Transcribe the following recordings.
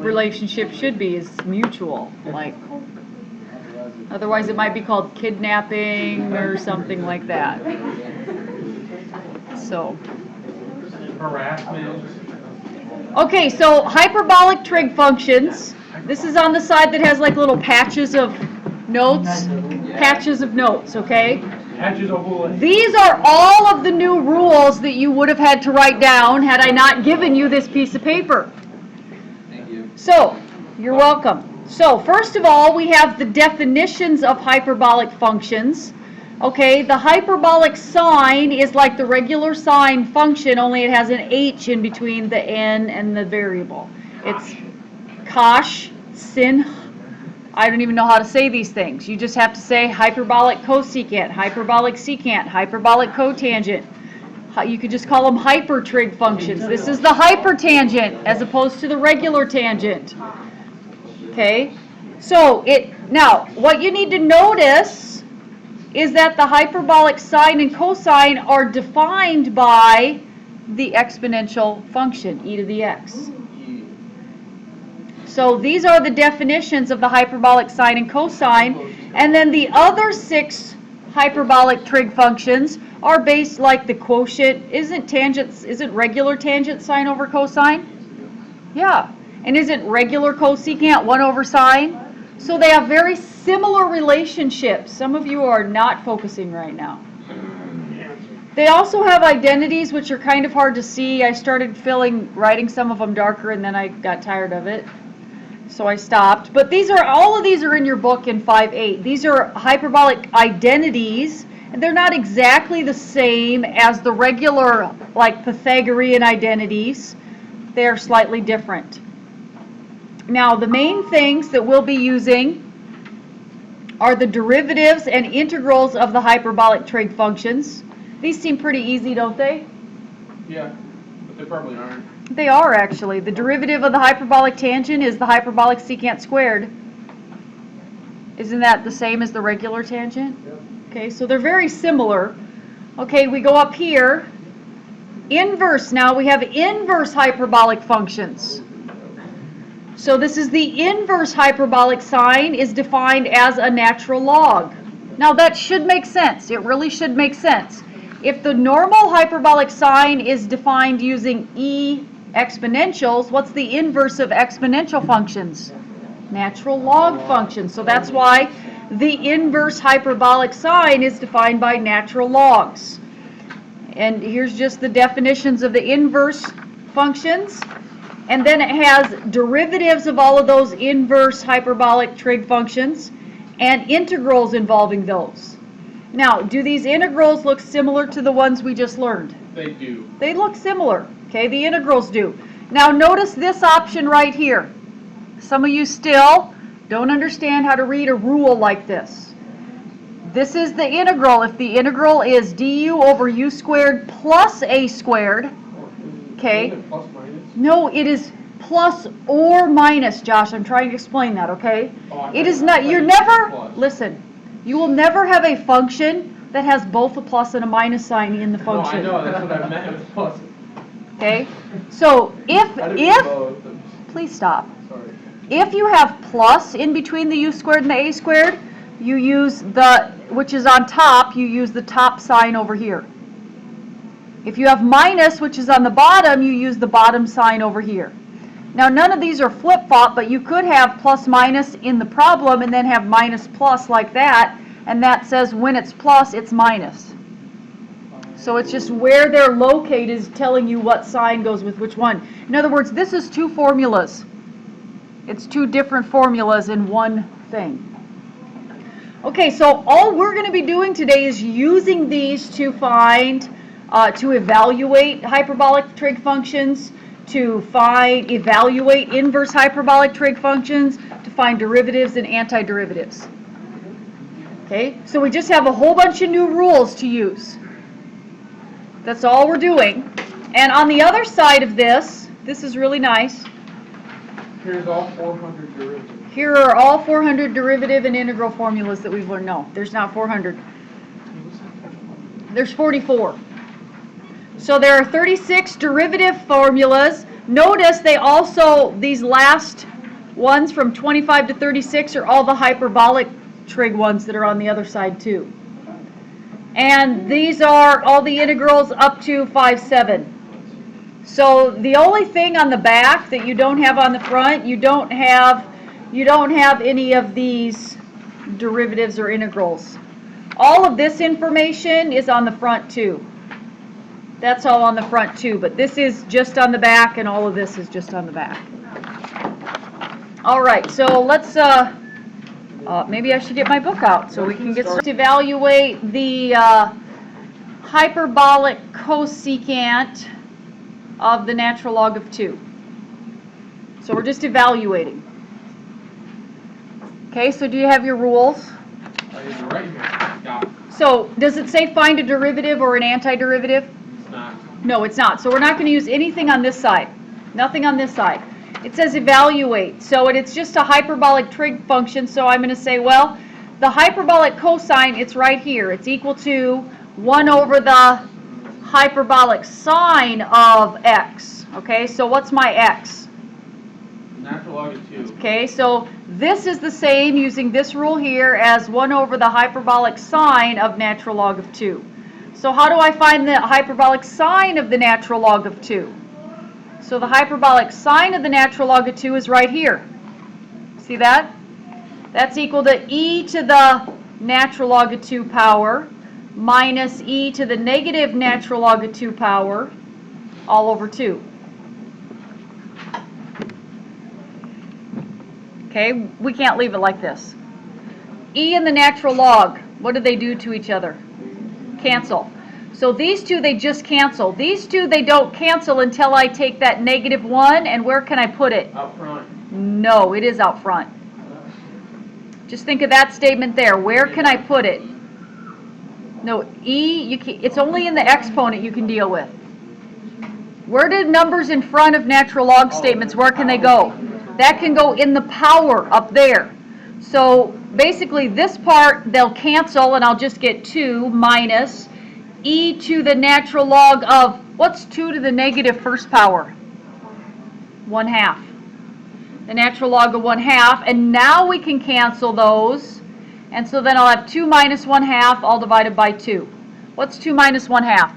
relationship should be, is mutual. Like, otherwise it might be called kidnapping or something like that. So. Harassment. Okay, so hyperbolic trig functions. This is on the side that has like little patches of notes. Patches of notes, okay? Patches of wood. These are all of the new rules that you would have had to write down had I not given you this piece of paper. Thank you. So, you're welcome. So, first of all, we have the definitions of hyperbolic functions. Okay, the hyperbolic sign is like the regular sine function, only it has an h in between the n and the variable. It's cosh, sin. I don't even know how to say these things. You just have to say hyperbolic cosecant, hyperbolic secant, hyperbolic cotangent. You could just call them hypertrig functions. This is the hypertangent as opposed to the regular tangent. Okay, so now what you need to notice is that the hyperbolic sine and cosine are defined by the exponential function, e to the x. So these are the definitions of the hyperbolic sine and cosine, and then the other 6 hyperbolic trig functions are based like the quotient. Isn't regular tangent sine over cosine? Yeah. And isn't regular cosecant 1 over sine? So they have very similar relationships. Some of you are not focusing right now. They also have identities which are kind of hard to see. I started writing some of them darker and then I got tired of it. So I stopped. But all of these are in your book in 5.8. These are hyperbolic identities, and they're not exactly the same as the regular, like Pythagorean identities. They're slightly different. Now, the main things that we'll be using are the derivatives and integrals of the hyperbolic trig functions. These seem pretty easy, don't they? Yeah, but they probably aren't. They are, actually. The derivative of the hyperbolic tangent is the hyperbolic secant squared. Isn't that the same as the regular tangent? Yep. Okay, so they're very similar. Okay, we go up here. Inverse, now we have inverse hyperbolic functions. So this is the inverse hyperbolic sign is defined as a natural log. Now that should make sense. It really should make sense. If the normal hyperbolic sign is defined using e exponentials, what's the inverse of exponential functions? Natural log functions. So that's why the inverse hyperbolic sign is defined by natural logs. And here's just the definitions of the inverse functions. And then it has derivatives of all of those inverse hyperbolic trig functions and integrals involving those. Now, do these integrals look similar to the ones we just learned? They do. They look similar. Okay, the integrals do. Now notice this option right here. Some of you still don't understand how to read a rule like this. This is the integral. If the integral is du over u squared plus a squared, okay? Plus minus? No, it is plus or minus, Josh. I'm trying to explain that, okay? It is not, you're never, listen, you will never have a function that has both a plus and a minus sign in the function. No, I know, that's what I meant with plus. Okay? So if please stop. Sorry. If you have plus in between the u squared and the a squared, you use which is on top, you use the top sign over here. If you have minus, which is on the bottom, you use the bottom sign over here. Now, none of these are flip-flop, but you could have plus minus in the problem and then have minus plus like that, and that says when it's plus, it's minus. So it's just where they're located is telling you what sign goes with which one. In other words, this is 2 formulas. It's 2 different formulas in one thing. Okay, so all we're going to be doing today is using these to to evaluate hyperbolic trig functions, to evaluate inverse hyperbolic trig functions, to find derivatives and antiderivatives. Okay, so we just have a whole bunch of new rules to use. That's all we're doing. And on the other side of this is really nice. Here's all 400 derivatives. Here are all 400 derivative and integral formulas that we've learned. No, there's not 400. There's 44. So there are 36 derivative formulas. Notice they also, these last ones from 25 to 36 are all the hyperbolic trig ones that are on the other side too. And these are all the integrals up to 5/7. So the only thing on the back that you don't have on the front, you don't have any of these derivatives or integrals. All of this information is on the front too. That's all on the front too, but this is just on the back, and all of this is just on the back. All right, so let's, maybe I should get my book out so we can get started. Evaluate the hyperbolic cosecant of the natural log of 2. So we're just evaluating. Okay, so do you have your rules? It's right here. Got it. So does it say find a derivative or an antiderivative? It's not. No, it's not. So we're not going to use anything on this side. Nothing on this side. It says evaluate. So it's just a hyperbolic trig function. So I'm going to say, well, the hyperbolic cosine, it's right here. It's equal to 1 over the hyperbolic sine of x. Okay, so what's my x? Natural log of 2. Okay, so this is the same using this rule here as 1 over the hyperbolic sine of natural log of 2. So how do I find the hyperbolic sine of the natural log of 2? So the hyperbolic sine of the natural log of 2 is right here. See that? That's equal to e to the natural log of 2 power minus e to the negative natural log of 2 power all over 2. Okay, we can't leave it like this. E and the natural log, what do they do to each other? Cancel. So these two, they just cancel. These two, they don't cancel until I take that -1, and where can I put it? Out front. No, it is out front. Just think of that statement there. Where can I put it? No, E, it's only in the exponent you can deal with. Where do numbers in front of natural log statements, where can they go? That can go in the power up there. So basically this part, they'll cancel, and I'll just get 2 minus e to the natural log of, what's 2 to the negative first power? 1/2. The natural log of 1/2, and now we can cancel those. And so then I'll have 2 minus 1/2 all divided by 2. What's 2 minus 1/2?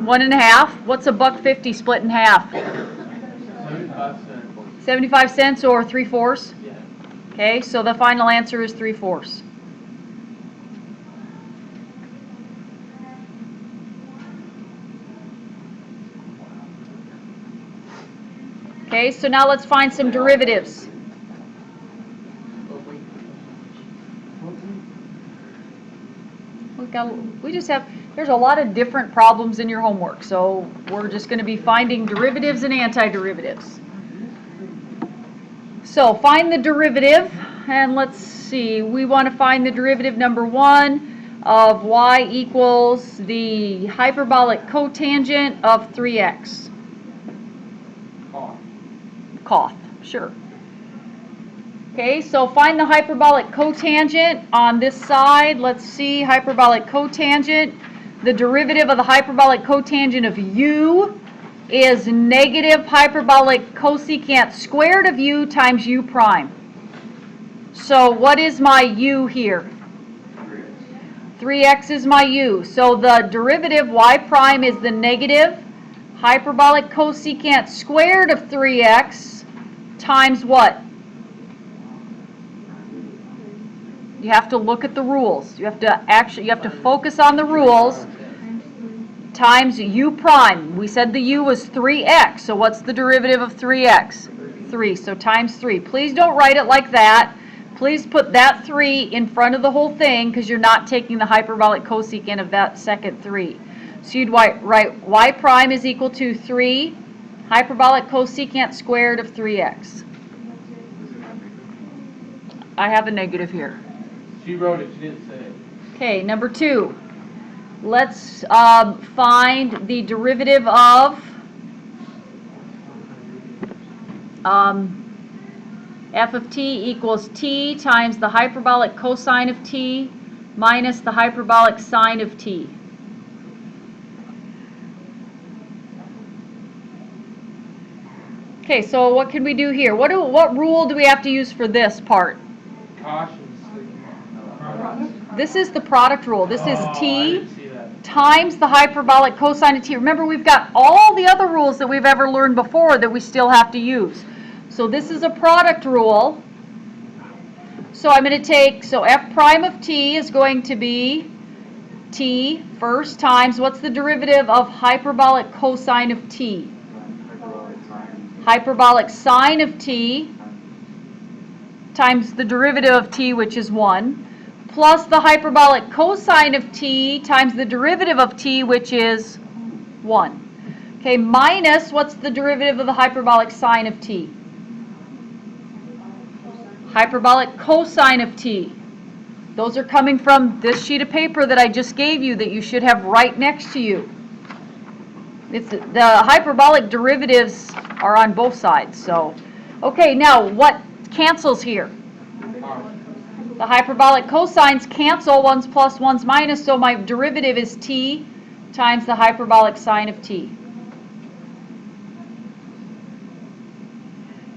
1.5. What's a $1.50 split in half? 75 cents. 75 cents or 3/4? Yeah. Okay, so the final answer is 3/4. Okay, so now let's find some derivatives. There's a lot of different problems in your homework, so we're just going to be finding derivatives and antiderivatives. So find the derivative, and let's see, we want to find the derivative number 1 of y equals the hyperbolic cotangent of 3x. Coth, sure. Okay, so find the hyperbolic cotangent on this side. Let's see, hyperbolic cotangent. The derivative of the hyperbolic cotangent of u is negative hyperbolic cosecant squared of u times u prime. So what is my u here? 3x is my u. So the derivative y prime is the negative hyperbolic cosecant squared of 3x times what? You have to look at the rules. You have to focus on the rules. Times u prime. We said the u was 3x. So what's the derivative of 3x? 3. So times 3. Please don't write it like that. Please put that 3 in front of the whole thing because you're not taking the hyperbolic cosecant of that second 3. So you'd write y prime is equal to 3 hyperbolic cosecant squared of 3x. I have a negative here. She wrote it, she didn't say it. Okay, number 2. Let's find the derivative of f of t equals t times the hyperbolic cosine of t minus the hyperbolic sine of t. Okay, so what can we do here? What rule do we have to use for this part? Caution. This is the product rule. This is I t didn't see that. times the hyperbolic cosine of t. Remember, we've got all the other rules that we've ever learned before that we still have to use. So this is a product rule. So I'm going to take, so f prime of t is going to be t first times, what's the derivative of hyperbolic cosine of t? Hyperbolic sine of t times the derivative of t, which is 1, plus the hyperbolic cosine of t times the derivative of t, which is 1. Okay, minus, what's the derivative of the hyperbolic sine of t? Hyperbolic cosine of t. Those are coming from this sheet of paper that I just gave you that you should have right next to you. It's the hyperbolic derivatives are on both sides. So, okay, now what cancels here? The hyperbolic cosines cancel, one's plus, one's minus, so my derivative is t times the hyperbolic sine of t.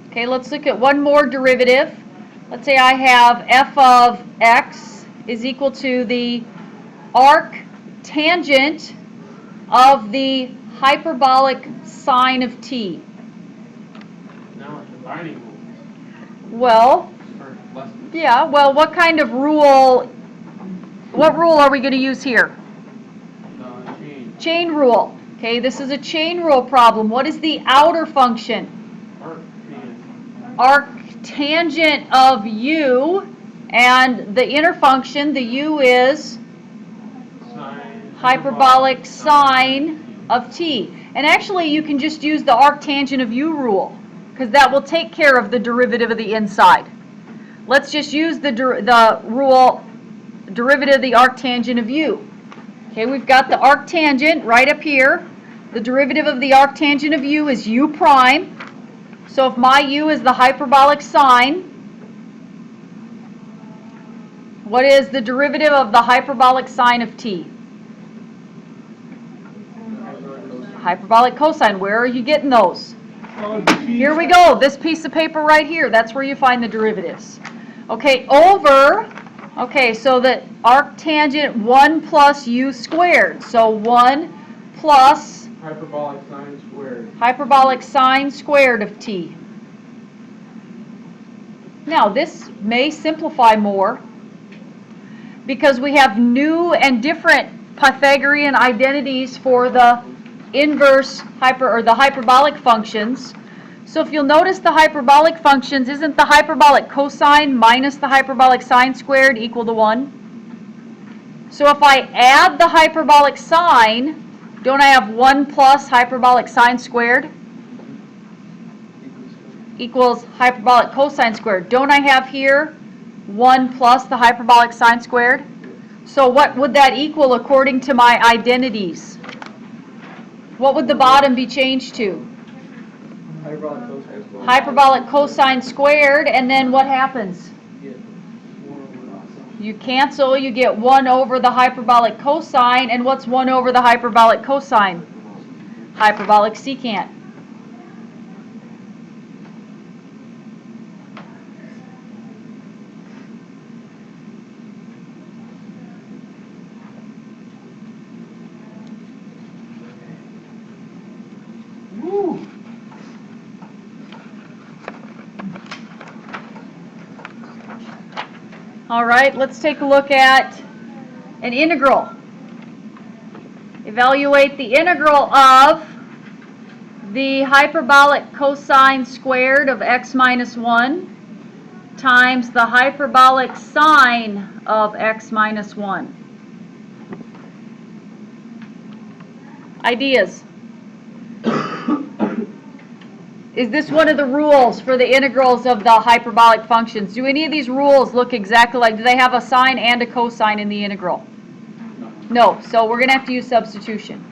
Okay, let's look at one more derivative. Let's say I have f of x is equal to the arc tangent of the hyperbolic sine of t. Now it's combining rules. Well, Or lessons. yeah, well, what kind of rule, what rule are we going to use here? Change. Chain rule. Okay, this is a chain rule problem. What is the outer function? Arc tangent of u, and the inner function, the u is hyperbolic sine of t. And actually you can just use the arc tangent of u rule, because that will take care of the derivative of the inside. Let's just use the rule derivative of the arc tangent of u. Okay, we've got the arc tangent right up here. The derivative of the arc tangent of u is u prime. So if my u is the hyperbolic sine, what is the derivative of the hyperbolic sine of t? Hyperbolic cosine. Where are you getting those? Here we go. This piece of paper right here. That's where you find the derivatives. Okay, over. Okay, so the arc tangent 1 plus u squared. So 1 plus Hyperbolic sine squared. hyperbolic sine squared of t. Now this may simplify more because we have new and different Pythagorean identities for the inverse the hyperbolic functions. So if you'll notice, the hyperbolic functions, isn't the hyperbolic cosine minus the hyperbolic sine squared equal to 1? So if I add the hyperbolic sine, don't I have 1 plus hyperbolic sine squared equals hyperbolic cosine squared? Don't I have here 1 plus the hyperbolic sine squared? So what would that equal according to my identities? What would the bottom be changed to? Hyperbolic cosine squared, and then what happens? You cancel, you get 1 over the hyperbolic cosine, and what's 1 over the hyperbolic cosine? Hyperbolic secant. Woo. All right, let's take a look at an integral. Evaluate the integral of the hyperbolic cosine squared of x minus 1 times the hyperbolic sine of x minus 1. Ideas. Is this one of the rules for the integrals of the hyperbolic functions? Do any of these rules look exactly like, do they have a sine and a cosine in the integral? No, so we're going to have to use substitution.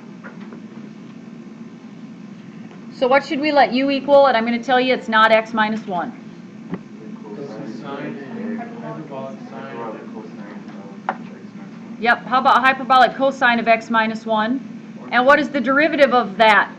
So what should we let u equal? And I'm going to tell you it's not x minus 1. Hyperbolic sine. Yep, how about hyperbolic cosine of x minus 1? And what is the derivative of that?